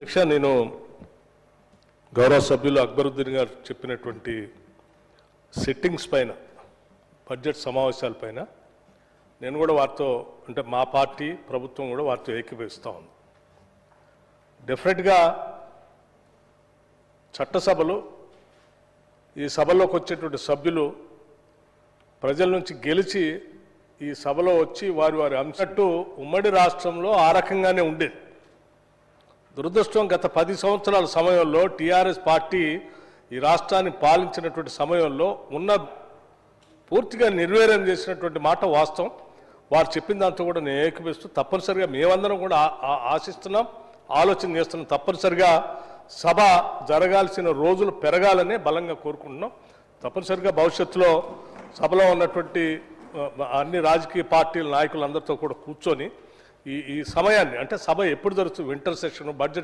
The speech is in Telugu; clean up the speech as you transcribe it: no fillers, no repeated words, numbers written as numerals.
నేను గౌరవ సభ్యులు అక్బరుద్దీన్ గారు చెప్పినటువంటి సెట్టింగ్స్ పైన బడ్జెట్ సమావేశాల పైన నేను కూడా వారితో అంటే మా పార్టీ ప్రభుత్వం కూడా వారితో ఏకీభవిస్తూ ఉంది. డెఫినెట్గా చట్టసభలు ఈ సభలోకి వచ్చేటువంటి సభ్యులు ప్రజల నుంచి గెలిచి ఈ సభలో వచ్చి వారి వారి అంశట్టు ఉమ్మడి రాష్ట్రంలో ఆ రకంగానే ఉండేది. దురదృష్టం గత 10 సంవత్సరాల సమయంలో టీఆర్ఎస్ పార్టీ ఈ రాష్ట్రాన్ని పాలించినటువంటి సమయంలో ఉన్న పూర్తిగా నిర్వీర్యం చేసినటువంటి మాట వాస్తవం. వారు చెప్పిన దాంతో కూడా నేను ఏకీభవిస్తూ తప్పనిసరిగా మేమందరం కూడా ఆశిస్తున్నాం, ఆలోచన చేస్తున్నాం. తప్పనిసరిగా సభ జరగాల్సిన రోజులు పెరగాలనే బలంగా కోరుకుంటున్నాం. తప్పనిసరిగా భవిష్యత్తులో సభలో ఉన్నటువంటి అన్ని రాజకీయ పార్టీల నాయకులందరితో కూడా కూర్చొని ఈ సమయాన్ని అంటే సభ ఎప్పుడు జరుగుతుంది, వింటర్ సెషన్, బడ్జెట్